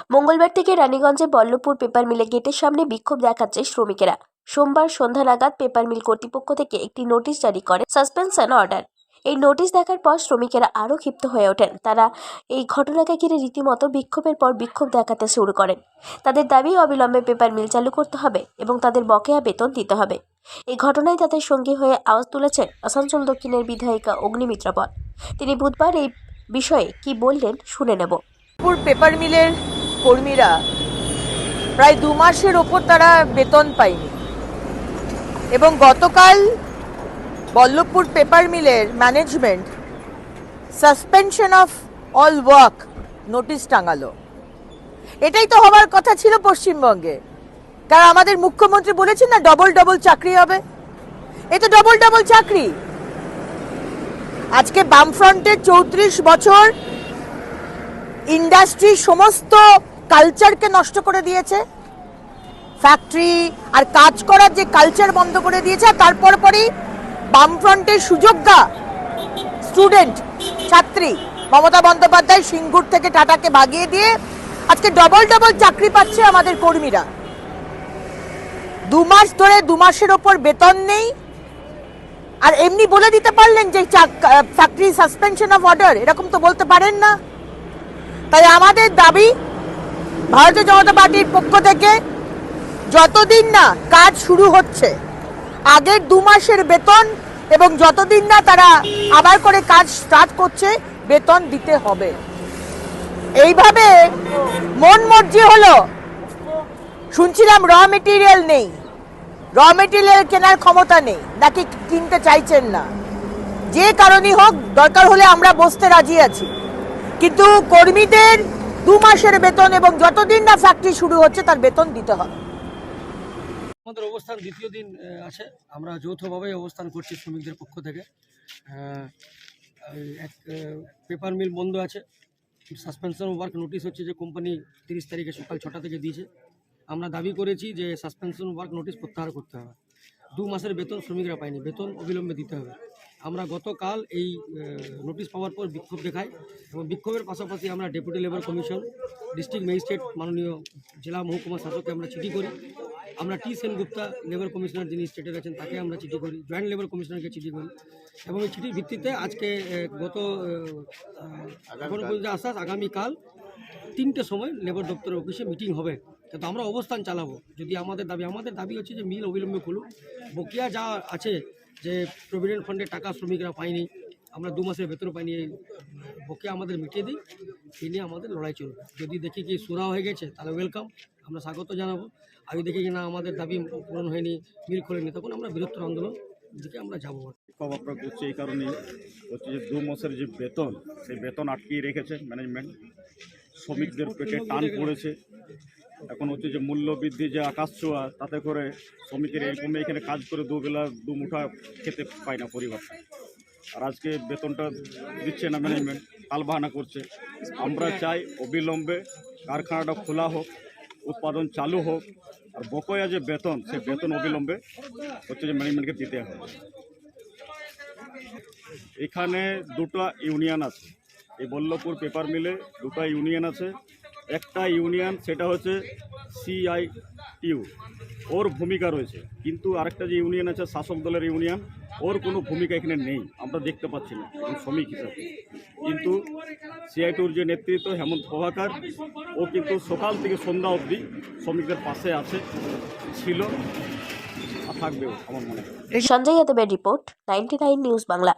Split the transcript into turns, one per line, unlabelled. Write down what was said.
মঙ্গলবার থেকে রানীগঞ্জে বল্লভপুর পেপার মিলে গেটের সামনে বিক্ষোভ দেখাচ্ছে শ্রমিকেরা। সোমবার সন্ধ্যা নাগাদ পেপার মিল কর্তৃপক্ষ থেকে একটি নোটিশ জারি করে সাসপেনশন অর্ডার। এই নোটিশ দেখার পর শ্রমিকেরা আরও ক্ষিপ্ত হয়ে ওঠেন। তারা এই ঘটনাকে ঘিরে রীতিমতো বিক্ষোভের পর বিক্ষোভ দেখাতে শুরু করেন। তাদের দাবি অবিলম্বে পেপার মিল চালু করতে হবে এবং তাদের বকেয়া বেতন দিতে হবে। এই ঘটনায় তাদের সঙ্গী হয়ে আওয়াজ তুলেছেন আসানসোল দক্ষিণের বিধায়িকা অগ্নিমিত্রা পাল। তিনি বুধবার এই বিষয়ে কি বললেন শুনে নেব।
পেপার মিলের কর্মীরা প্রায় 2 মাসের ওপর তারা বেতন পায়নি এবং গতকাল বল্লভপুর পেপার মিলের management suspension of all work notice টাঙালো। এটাই তো হবার কথা ছিল পশ্চিমবঙ্গে, কারণ আমাদের মুখ্যমন্ত্রী বলেছেন না ডবল ডবল চাকরি হবে। এ তো ডবল ডবল চাকরি। আজকে বামফ্রন্টের 34 বছর ইন্ডাস্ট্রি সমস্ত কালচারকে নষ্ট করে দিয়েছে, ফ্যাক্টরি আর কাজ করার যে কালচার বন্ধ করে দিয়েছে। আর তারপর পরই বামফ্রন্টের সুযোগ্যা স্টুডেন্ট ছাত্রী মমতা বন্দ্যোপাধ্যায় সিঙ্গুর থেকে টাটাকে ভাগিয়ে দিয়ে আজকে ডবল ডবল চাকরি পাচ্ছে আমাদের কর্মীরা। 2 মাস ধরে 2 মাসের ওপর বেতন নেই, আর এমনি বলে দিতে পারলেন যে ফ্যাক্টরি সাসপেনশন অফ অর্ডার, এরকম তো বলতে পারেন না। তাই আমাদের দাবি ভারতীয় জনতা পার্টির পক্ষ থেকে যতদিন না কাজ শুরু হচ্ছে আগের 2 মাসের বেতন এবং যতদিন না তারা আবার করে কাজ স্টার্ট করছে বেতন দিতে হবে। এইভাবে মন মর্জি হলো। শুনছিলাম র মেটেরিয়াল নেই, র মেটেরিয়াল কেনার ক্ষমতা নেই, নাকি কিনতে চাইছেন না। যে কারণেই হোক, দরকার হলে আমরা বসতে রাজি আছি, কিন্তু কর্মীদের 2 মাসের বেতন এবং যতদিন না ফ্যাক্টরি শুরু হচ্ছে তার বেতন দিতে হবে।
আমাদের অবস্থান দ্বিতীয় দিন আছে। আমরা যৌথভাবে অবস্থান করছি শ্রমিকদের পক্ষ থেকে। এক পেপার মিল বন্ধ আছে, সাসপেনশন ওয়ার্ক নোটিশ হচ্ছে যে কোম্পানি 30 তারিখে সকাল 6টা থেকে দিয়েছে। আমরা দাবি করেছি যে সাসপেনশন ওয়ার্ক নোটিশ প্রত্যাহার করতে হবে। 2 মাসের বেতন শ্রমিকরা পায়নি, বেতন অবিলম্বে দিতে হবে। আমরা গতকাল এই নোটিশ পাওয়ার পর বিক্ষোভ দেখাই এবং বিক্ষোভের পাশাপাশি আমরা deputy labour commission, district magistrate, মাননীয় জেলা মহকুমা শাসককে আমরা চিঠি করি। আমরা টি সেনগুপ্তা লেবার কমিশনার যিনি স্টেটের আছেন তাকে আমরা চিঠি করি, জয়েন্ট লেবার কমিশনারকে চিঠি করি এবং এই চিঠির ভিত্তিতে আজকে এখন পর্যন্ত আশ্বাস আগামীকাল 3টের সময় লেবার দপ্তরের অফিসে মিটিং হবে। কিন্তু আমরা অবস্থান চালাবো। যদি আমাদের দাবি হচ্ছে যে মিল অবিলম্বে খুলুক। বকেয়া যা আছে, যে প্রভিডেন্ট ফান্ডের টাকা শ্রমিকরা পায়নি, আমরা 2 মাসের বেতন পাইনি, এই বকেয়া আমাদের মিটিয়ে দিই। এই নিয়ে আমাদের লড়াই চলবে। যদি দেখি কি সুরা হয়ে গেছে তাহলে ওয়েলকাম, আমরা স্বাগত জানাবো। আমি দেখি কি না আমাদের দাবি পূরণ হয়নি, মিল খোলেনি, তখন আমরা বৃহত্তর আন্দোলন দিকে আমরা যাবো।
আমরা করছি এই কারণেই হচ্ছে যে 2 মাসের যে বেতন, সেই বেতন আটকিয়ে রেখেছে ম্যানেজমেন্ট। শ্রমিকদের পেটে টান পড়েছে। এখন হচ্ছে যে মূল্য বৃদ্ধি যে আকাশ ছোঁয়া, তাতে করে শ্রমিকের এরকমই এখানে কাজ করে 2 বেলা 2 মুঠা খেতে পায় না পরিবারটা। আর আজকে বেতনটা দিচ্ছে না ম্যানেজমেন্ট, তালবাহানা করছে। আমরা চাই অবিলম্বে কারখানাটা খোলা হোক, উৎপাদন চালু হোক, আর বকেয়া যে বেতন, সেই বেতন অবিলম্বে হচ্ছে যে ম্যানেজমেন্টকে দিতে হবে। এখানে 2টা ইউনিয়ন আছে, এই বল্লভপুর পেপার মিলে 2টা ইউনিয়ন আছে। একটা ইউনিয়ন সেটা হচ্ছে CITU, ওর ভূমিকা রয়েছে, কিন্তু আরেকটা যে ইউনিয়ন আছে শাসক দলের ইউনিয়ন, ওর কোনো ভূমিকা এখানে নেই, আমরা দেখতে পাচ্ছি না শ্রমিক হিসাবে। কিন্তু CITUর যে নেতৃত্ব হেমন্ত প্রভাকর, ও কিন্তু সকাল থেকে সন্ধ্যা অবধি শ্রমিকদের পাশে আছে, ছিল আর থাকবেও আমার মনে হয়।
সঞ্জয় যাদবের রিপোর্ট, 99 নিউজ বাংলা।